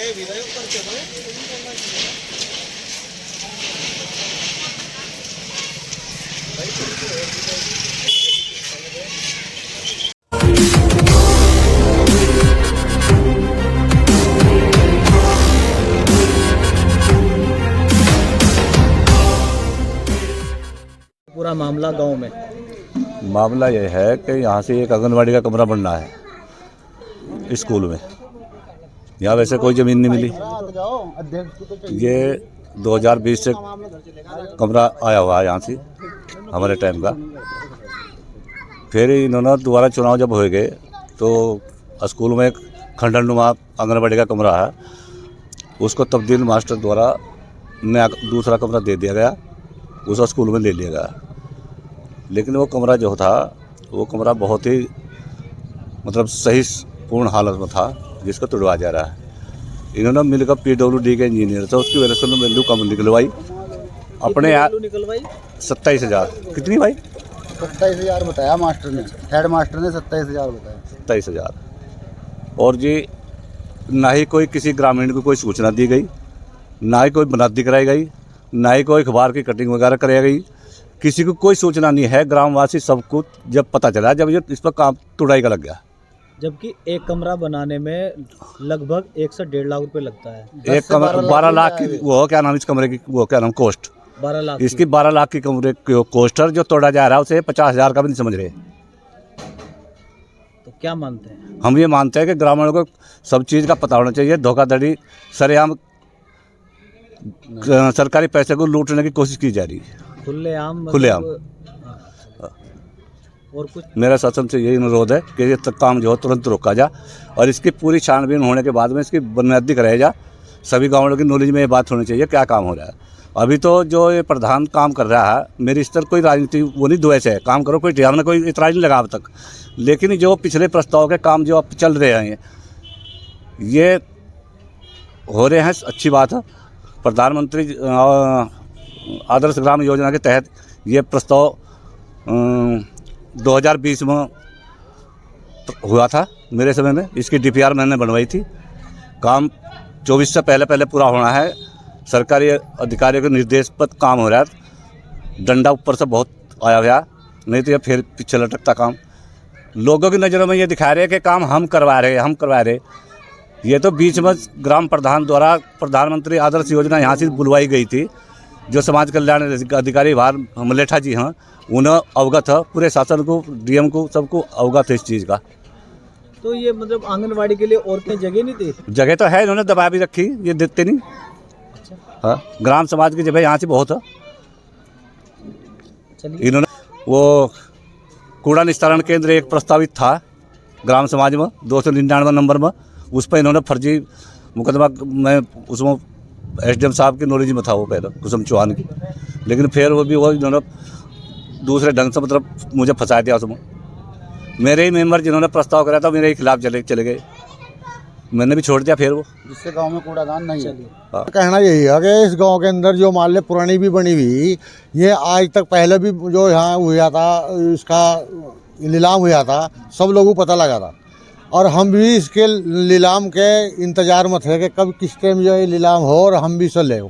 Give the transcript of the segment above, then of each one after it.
पूरा मामला गांव में मामला यह है कि यहाँ से एक आंगनवाड़ी का कमरा बनना है स्कूल में। यहाँ वैसे कोई ज़मीन नहीं मिली। ये 2020 से कमरा आया हुआ है यहाँ से हमारे टाइम का। फिर इन्होंने दोबारा चुनाव जब हो गए तो स्कूल में एक खंडरनुमा आंगनवाड़ी का कमरा है, उसको तब्दील मास्टर द्वारा नया दूसरा कमरा दे दिया गया, उस स्कूल में ले लिया गया। लेकिन वो कमरा जो था वो कमरा बहुत ही मतलब सही पूर्ण हालत में था, जिसको तोड़वा जा रहा है। इन्होंने मिलकर PWD के इंजीनियर था, उसकी वजह से उन्होंने वैल्यू कम निकलवाई अपने यहाँ 27,000। कितनी भाई? 27,000 बताया मास्टर ने, हेड मास्टर ने 27,000 बताया। 27,000। और जी ना ही कोई किसी ग्रामीण को कोई सूचना दी गई, ना ही कोई बनादी कराई गई, ना ही कोई अखबार की कटिंग वगैरह कराई गई, किसी को कोई सूचना नहीं है। ग्रामवासी सबको जब पता चला जब ये इस पर काम तुड़ाई का लग गया। जबकि एक कमरा बनाने में लगभग 1 से 1.5 लाख रुपए लगता है। एक कमरा 12 लाख की वो क्या नाम इस कमरे की, वो क्या नाम कॉस्ट 12 लाख इसकी 12 लाख की कमरे की कोस्टर जो तोड़ा जा रहा है उसे 50,000 का भी नहीं समझ रहे। तो क्या मानते हैं? हम ये मानते हैं कि ग्रामीणों को सब चीज़ का पता होना चाहिए। धोखाधड़ी सरेआम सरकारी पैसे को लूटने की कोशिश की जा रही है खुलेआम। और कुछ मेरा शासन से यही अनुरोध है कि ये काम जो है तुरंत रोका जा और इसकी पूरी छानबीन होने के बाद में इसकी बुनियादी कराया जा। सभी गाँवों की नॉलेज में ये बात होनी चाहिए क्या काम हो रहा है। अभी तो जो ये प्रधान काम कर रहा है, मेरी इस तरह कोई राजनीति वो नहीं दुआ से है, काम करो, कोई हमने कोई इतराज नहीं लगा अब तक। लेकिन जो पिछले प्रस्ताव के काम जो अब चल रहे हैं ये हो रहे हैं, अच्छी बात है। प्रधानमंत्री आदर्श ग्राम योजना के तहत ये प्रस्ताव 2020 में हुआ था मेरे समय में। इसकी DPR मैंने बनवाई थी। काम 24 से पहले पूरा होना है। सरकारी अधिकारियों के निर्देश पर काम हो रहा है। डंडा ऊपर से बहुत आया हुआ, नहीं तो ये फिर पीछे लटकता काम। लोगों की नज़रों में ये दिखा रहे हैं कि काम हम करवा रहे। ये तो बीच में ग्राम प्रधान द्वारा प्रधानमंत्री आदर्श योजना यहाँ से बुलवाई गई थी। जो समाज कल्याण अधिकारी बाहर मलेठा जी हैं, उन्हें अवगत है, पूरे शासन को, DM को, सबको अवगत है इस चीज़ का। तो ये मतलब आंगनवाड़ी के लिए और कहीं जगह नहीं थी? जगह तो है, इन्होंने दबा भी रखी, ये देते नहीं। अच्छा। हाँ, ग्राम समाज की जगह यहाँ से बहुत है। इन्होंने वो कूड़ा निस्तारण केंद्र एक प्रस्तावित था ग्राम समाज में 299 नंबर में, उस पर इन्होंने फर्जी मुकदमा में उसमें SDM साहब की नॉलेज में था वो पहले कुसुम चौहान की। लेकिन फिर वो इन्होंने दूसरे ढंग से मतलब मुझे फंसा दिया उसमें। मेरे ही मेंबर जिन्होंने प्रस्ताव कराया था मेरे ही खिलाफ चले गए, मैंने भी छोड़ दिया। फिर वो जिससे गांव में कूड़ादान नहीं है। कहना यही है कि इस गांव के अंदर जो मान ले पुरानी भी बनी हुई, ये आज तक पहले भी जो यहाँ हुआ था, इसका नीलाम हुआ था, सब लोगों को पता लगा था। और हम भी इसके नीलाम के इंतजार में थे कि कब किस टाइम जो है नीलाम हो और हम भी से ले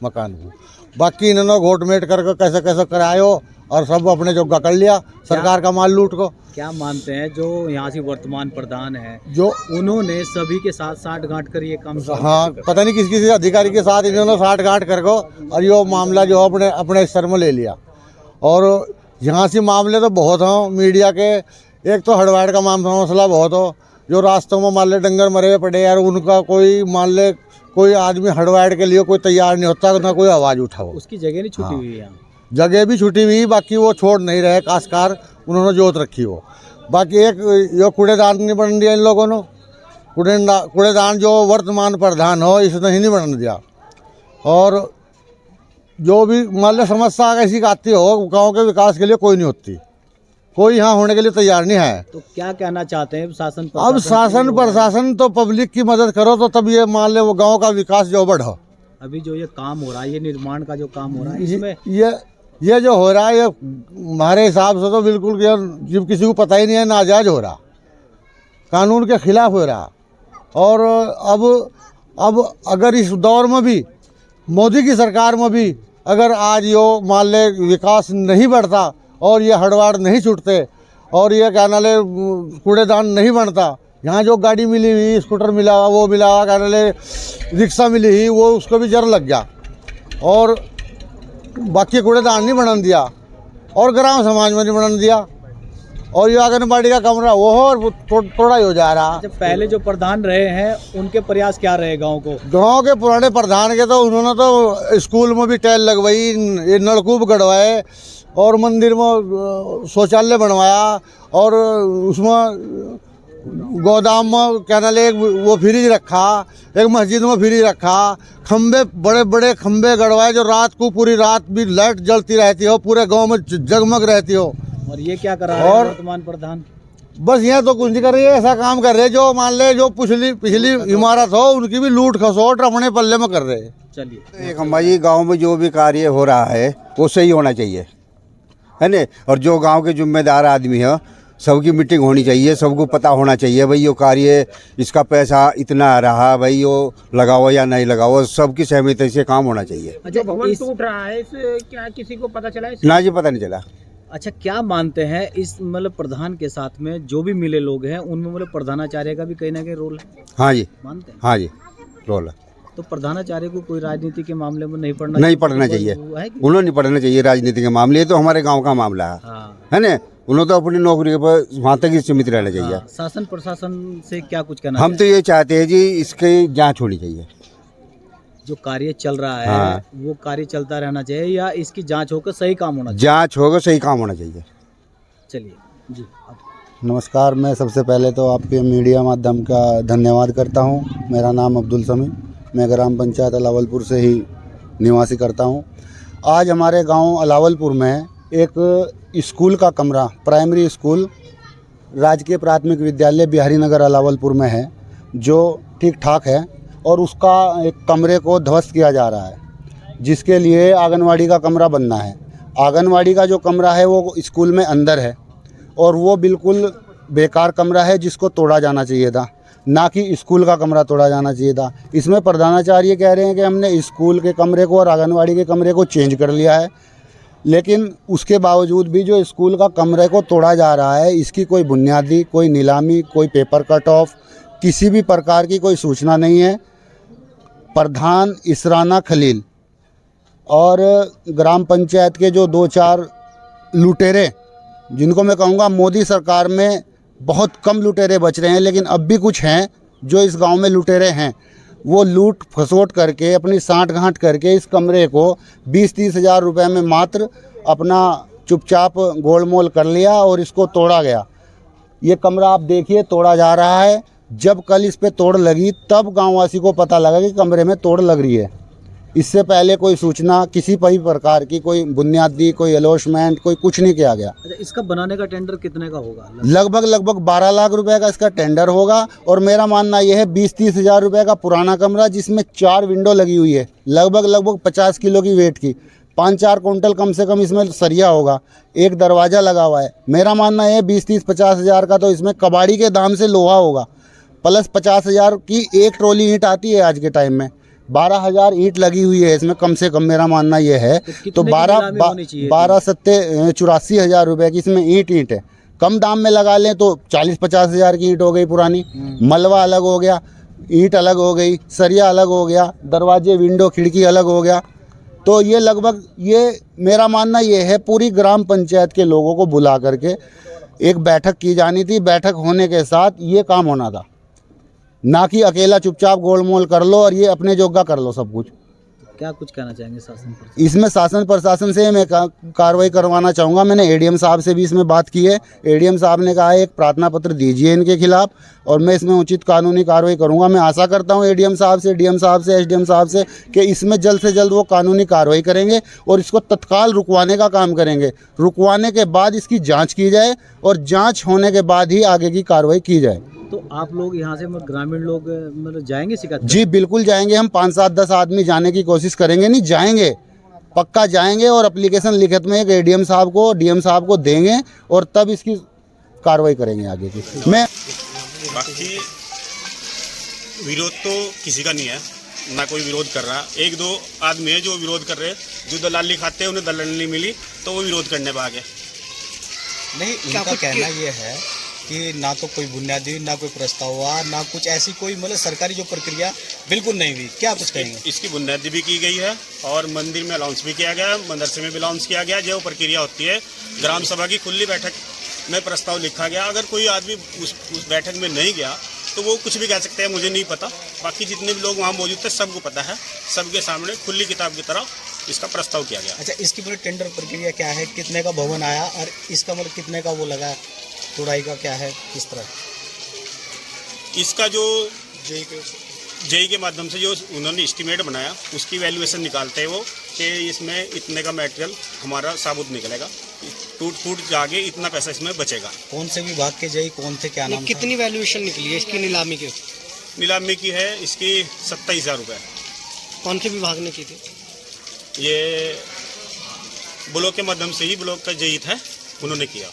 मकान को। बाकी इन्होंने घोटमेट करके कैसे कैसे करायो और सब अपने जोगा कर लिया सरकार का माल लूट को। क्या मानते हैं जो यहाँ से वर्तमान प्रधान है, जो उन्होंने सभी के साथ साठ-गांठ कर ये काम? हाँ, पता नहीं किस किसी अधिकारी के साथ इन्होंने साठ-गांठ कर को और ये मामला जो अपने स्तर में ले लिया। और यहाँ से मामले तो बहुत हों मीडिया के। एक तो हड़वाड़ का मसला बहुत हो, जो रास्तों में मान ले डंगर मरे पड़े यार, उनका कोई मान ले कोई आदमी हड़वाड़ के लिए कोई तैयार नहीं होता, ना कोई आवाज़ उठाओ। उसकी जगह नहीं छुटी हुई है यहाँ? जगह भी छुटी हुई, बाकी वो छोड़ नहीं रहे, काशकार उन्होंने जोत रखी हो। बाकी एक यो कूड़ेदान नहीं बन दिया इन लोगों ने। कूड़ेदान जो वर्तमान प्रधान हो इसने ही नहीं बन दिया। और जो भी मान लो समस्या ऐसी आती हो गांव के विकास के लिए कोई नहीं होती, कोई यहाँ होने के लिए तैयार नहीं है। तो क्या कहना चाहते हैं शासन अब शासन प्रशासन तो पब्लिक की मदद करो तो तब ये मान ले वो गांव का विकास जो बढ़ो। अभी जो ये काम हो रहा है, ये निर्माण का जो काम हो रहा है, इसमें ये जो हो रहा है ये हमारे हिसाब से तो बिल्कुल जब किसी को पता ही नहीं है, नाजायज हो रहा, कानून के खिलाफ हो रहा। और अब अब अगर इस दौर में भी मोदी की सरकार में भी अगर आज यो मान ले विकास नहीं बढ़ता और ये हड़वाड़ नहीं छूटते और ये क्या नाले कूड़ेदान नहीं बनता, यहाँ जो गाड़ी मिली हुई, स्कूटर मिला, वो मिला, क्या नाले रिक्शा मिली हुई, वो उसको भी जर लग गया और बाकी कूड़ेदान नहीं बनन दिया और ग्राम समाज में नहीं बनन दिया और ये आंगनबाड़ी का कमरा वो और थोड़ा ही हो जा रहा। अच्छा, पहले जो प्रधान रहे हैं उनके प्रयास क्या रहे गांव को? गांव के पुराने प्रधान के तो उन्होंने तो स्कूल में भी टाइल लगवाई, ये नलकूप गड़वाए और मंदिर में शौचालय बनवाया और उसमें गोदाम में क्या नाले वो फ्रिज रखा, एक मस्जिद में फ्रिज रखा, खम्बे बड़े बड़े खम्बे गड़वाए जो रात को पूरी रात भी लाइट जलती रहती हो, पूरे गांव में जगमग रहती हो। और ये क्या कर रहा है वर्तमान प्रधान? बस यहाँ तो कुछ नहीं कर रही है, ऐसा काम कर रहे जो मान ले जो पिछली इमारत हो उनकी भी लूट खसोट अपने पल्ले में कर रहे हैं। चलिए, एक हमारी गांव में जो भी कार्य हो रहा है वो सही होना चाहिए, है ना। और जो गांव के जिम्मेदार आदमी है सबकी मीटिंग होनी चाहिए, सबको पता होना चाहिए भाई यो कार्य इसका पैसा इतना आ रहा, भाई यो लगाओ या नहीं लगाओ, सबकी सहमति से काम होना चाहिए। जो भवन टूट रहा है इस क्या किसी को पता चला है? ना जी पता नहीं चला। अच्छा, क्या मानते हैं इस मतलब प्रधान के साथ में जो भी मिले लोग हैं उनमें मतलब प्रधानाचार्य का भी कहीं ना कहीं रोल है? हाँ जी, मानते हैं? हाँ जी रोल है। तो प्रधानाचार्य को कोई राजनीति के मामले में नहीं पढ़ना चाहिए, उन्होंने नहीं पढ़ना चाहिए राजनीति के मामले, ये तो हमारे गाँव का मामला है, हाँ। है ना। उन्होंने तो अपनी नौकरी पर वहाँ तक ही सीमित रहना चाहिए। हाँ, शासन प्रशासन से क्या कुछ कहना? हम तो ये चाहते हैं जी इसकी जांच होनी चाहिए। जो कार्य चल रहा है हाँ। वो कार्य चलता रहना चाहिए या इसकी जांच होकर सही काम होना चाहिए? जांच होगा, सही काम होना चाहिए। चलिए जी। नमस्कार, मैं सबसे पहले तो आपके मीडिया माध्यम का धन्यवाद करता हूं। मेरा नाम अब्दुल समी, मैं ग्राम पंचायत अलावलपुर से ही निवासी करता हूं। आज हमारे गांव अलावलपुर में एक स्कूल का कमरा, प्राइमरी स्कूल राजकीय प्राथमिक विद्यालय बिहारी नगर अलावलपुर में है, जो ठीक ठाक है और उसका एक कमरे को ध्वस्त किया जा रहा है, जिसके लिए आंगनवाड़ी का कमरा बनना है। आंगनवाड़ी का जो कमरा है वो स्कूल में अंदर है और वो बिल्कुल बेकार कमरा है, जिसको तोड़ा जाना चाहिए था, ना कि स्कूल का कमरा तोड़ा जाना चाहिए था। इसमें प्रधानाचार्य कह रहे हैं कि हमने स्कूल के कमरे को और आंगनवाड़ी के कमरे को चेंज कर लिया है, लेकिन उसके बावजूद भी जो स्कूल का कमरे को तोड़ा जा रहा है, इसकी कोई बुनियादी, कोई नीलामी, कोई पेपर कट ऑफ, किसी भी प्रकार की कोई सूचना नहीं है। प्रधान इसराना खलील और ग्राम पंचायत के जो 2-4 लुटेरे, जिनको मैं कहूँगा मोदी सरकार में बहुत कम लुटेरे बच रहे हैं, लेकिन अब भी कुछ हैं जो इस गांव में लुटेरे हैं, वो लूट फसोट करके अपनी साँठ गांठ करके इस कमरे को 20-30 हज़ार रुपये में मात्र अपना चुपचाप गोलमोल कर लिया और इसको तोड़ा गया। ये कमरा आप देखिए तोड़ा जा रहा है। जब कल इस पे तोड़ लगी तब गांववासी को पता लगा कि कमरे में तोड़ लग रही है। इससे पहले कोई सूचना किसी भी प्रकार की, कोई बुनियादी, कोई अलॉटमेंट, कोई कुछ नहीं किया गया। अच्छा, इसका बनाने का टेंडर कितने का होगा? लगभग 12 लाख रुपए का इसका टेंडर होगा और मेरा मानना यह है 20-30 हज़ार रुपये का पुराना कमरा, जिसमें 4 विंडो लगी हुई है, लगभग 50 किलो की वेट की, 5-4 कुंटल कम से कम इसमें सरिया होगा, एक दरवाज़ा लगा हुआ है। मेरा मानना है 20-30-50 हज़ार का तो इसमें कबाड़ी के दाम से लोहा होगा, प्लस 50 हज़ार की एक ट्रॉली ईंट आती है आज के टाइम में। 12,000 ईंट लगी हुई है इसमें कम से कम, मेरा मानना ये है। तो 12 सत्ते 84 हज़ार रुपये की इसमें ईंट है। कम दाम में लगा लें तो 40-50 हज़ार की ईंट हो गई पुरानी, मलबा अलग हो गया, ईंट अलग हो गई, सरिया अलग हो गया, दरवाजे विंडो खिड़की अलग हो गया। तो ये लगभग, ये मेरा मानना ये है पूरी ग्राम पंचायत के लोगों को बुला करके एक बैठक की जानी थी। बैठक होने के साथ ये काम होना था, ना कि अकेला चुपचाप गोलमोल कर लो और ये अपने जोगा कर लो सब कुछ। क्या कुछ कहना चाहेंगे शासन पर? इसमें शासन प्रशासन से मैं कार्रवाई करवाना चाहूँगा। मैंने एडीएम साहब से भी इसमें बात की है। एडीएम साहब ने कहा है एक प्रार्थना पत्र दीजिए इनके खिलाफ और मैं इसमें उचित कानूनी कार्रवाई करूँगा। मैं आशा करता हूँ एडीएम साहब से, डीएम साहब से, एसडीएम साहब से कि इसमें जल्द से जल्द वो कानूनी कार्रवाई करेंगे और इसको तत्काल रुकवाने का काम करेंगे। रुकवाने के बाद इसकी जाँच की जाए और जाँच होने के बाद ही आगे की कार्रवाई की जाए। तो आप लोग यहाँ से ग्रामीण लोग मतलब जाएंगे शिकायत? जी बिल्कुल जाएंगे, हम 5-7-10 आदमी जाने की कोशिश करेंगे, नहीं जाएंगे, पक्का जाएंगे और एप्लीकेशन लिखित में एक एडीएम साहब को, डीएम साहब को देंगे और तब इसकी कार्रवाई करेंगे आगे की। मैं विरोध तो किसी का नहीं है, ना कोई विरोध कर रहा। एक दो आदमी है जो विरोध कर रहे हैं, जो दलाली खाते हैं, उन्हें दलाली नहीं मिली तो वो विरोध करने पे आ गए। नहीं, इनका कहना ये है कि ना तो कोई बुनियादी, ना कोई प्रस्ताव हुआ, ना कुछ ऐसी कोई मतलब सरकारी जो प्रक्रिया बिल्कुल नहीं हुई। क्या कुछ कहेंगे? इसकी बुनियादी भी की गई है और मंदिर में अलाउंस भी किया गया है, मदरसे में भी अलाउंस किया गया। जो प्रक्रिया होती है ग्राम सभा की खुली बैठक में प्रस्ताव लिखा गया। अगर कोई आदमी उस बैठक में नहीं गया तो वो कुछ भी कह सकते हैं, मुझे नहीं पता। बाकी जितने भी लोग वहाँ मौजूद थे सबको पता है, सबके सामने खुली किताब की तरह इसका प्रस्ताव किया गया। अच्छा, इसकी मतलब टेंडर प्रक्रिया क्या है? कितने का भवन आया और इसका मतलब कितने का वो लगा, चौड़ाई का क्या है, किस तरह? इसका जो जेई के माध्यम से जो उन्होंने एस्टीमेट बनाया उसकी वैल्यूएशन निकालते हैं वो कि इसमें इतने का मटेरियल हमारा साबुत निकलेगा, टूट फूट जाके इतना पैसा इसमें बचेगा। कौन से विभाग के जेई कौन थे, क्या नाम? कितनी वैल्यूएशन निकली है इसकी नीलामी की? नीलामी की है इसकी 27,000 रुपये। कौन से विभाग ने की थी? ये ब्लॉक के माध्यम से ही, ब्लॉक का जेई था, उन्होंने किया।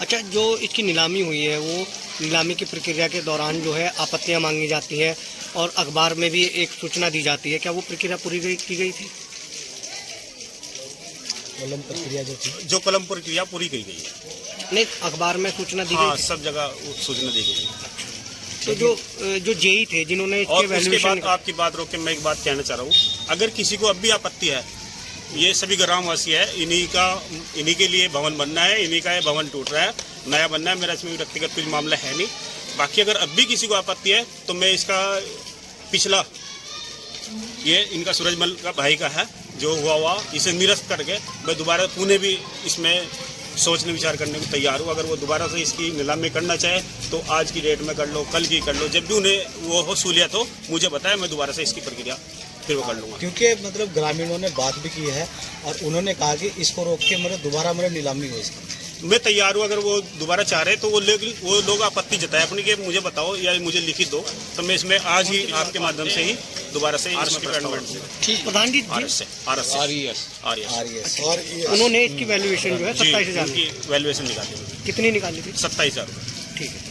अच्छा, जो इसकी नीलामी हुई है वो नीलामी की प्रक्रिया के दौरान जो है आपत्तियां मांगी जाती है और अखबार में भी एक सूचना दी जाती है, क्या वो प्रक्रिया की गई थी? कलम प्रक्रिया जो थी, जो कलम प्रक्रिया पूरी की गई है। नहीं, अखबार में सूचना दी हाँ, गई सब जगह सूचना दी गई है। तो जो जेई थे जिन्होंने और उसके बाद आपकी बात रोक के मैं एक बात कहना चाह रहा हूँ, अगर किसी को अब भी आपत्ति है, ये सभी ग्रामवासी है, इन्हीं के लिए भवन बनना है, इन्हीं का ये भवन टूट रहा है, नया बनना है, मेरा इसमें व्यक्तिगत कुछ मामला है नहीं। बाकी अगर अब भी किसी को आपत्ति है तो मैं इसका पिछला ये इनका सूरजमल का भाई का है जो हुआ इसे निरस्त करके मैं दोबारा पुणे भी इसमें सोचने विचार करने को तैयार हूँ। अगर वो दोबारा से इसकी नीलामी करना चाहे तो आज की डेट में कर लो, कल की कर लो, जब भी उन्हें वो हो सहूलियत हो मुझे बताया, मैं दोबारा से इसकी प्रक्रिया फिर वो कर लूँगा। क्योंकि मतलब ग्रामीणों ने बात भी की है और उन्होंने कहा कि इसको रोक के मतलब दोबारा मतलब नीलामी हो इसकी। मैं तैयार हूँ, अगर वो दोबारा चाह रहे तो वो लोग आपत्ति जताए अपनी कि मुझे बताओ या मुझे लिखित दो, तो मैं इसमें आज ही आपके माध्यम से ही दोबारा से ठीक प्रधान जी RES और उन्होंने इसकी वैल्यूएशन जो है 27,000 की वैल्यूएशन निकाली, कितनी निकाली थी? 27,000 रुपये। ठीक है।